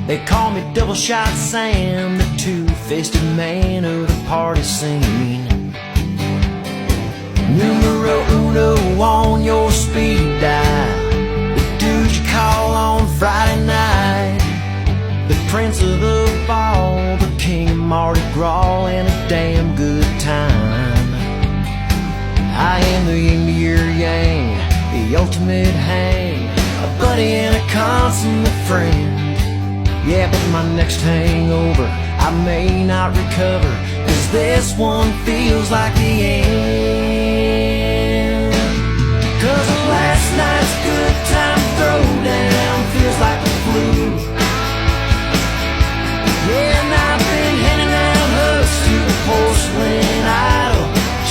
They call me Double Shot Sam, the two-fisted man of the party scene. Numero uno on your speed dial, the dude you call on Friday night, the prince of the ball, the king of Mardi Gras, and a damn good time. I am the yin to your yang, the ultimate hang, a buddy and a consummate friend. Yeah, but my next hangover I may not recover, 'cause this one feels like the end. 'Cause last night's good time throwdown feels like the flu. Yeah, and I've been handing out hugs to the porcelain idol,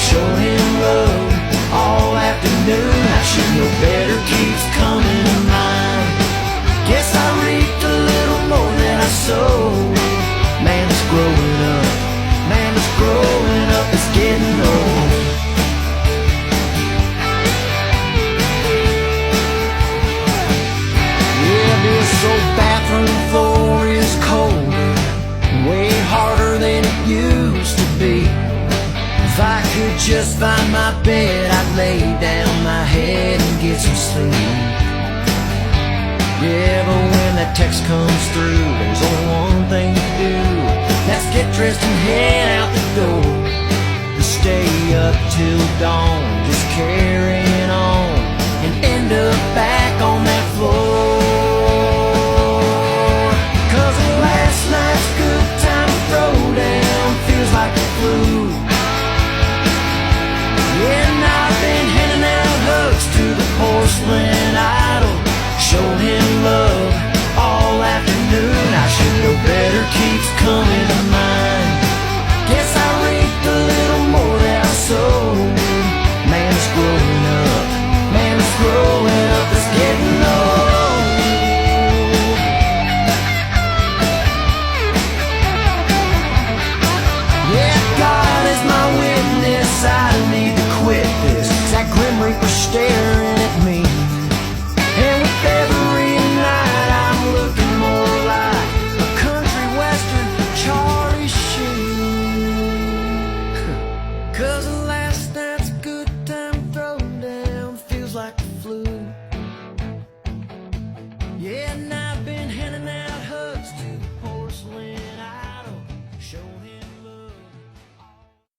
showing him love all afternoon. I should know better keeps coming to mind. Guess I reaped a little more than I sowed. Man, it's growing up. Man, it's growing up. It's getting old. Yeah, this old bathroom floor is cold, way harder than it used to be. If I could just find my bed, I'd lay down my head and get some sleep. Yeah, but when that text comes through, there's only one thing to do. That's get dressed and head out the door, and stay up till dawn, just carrying on, and end up back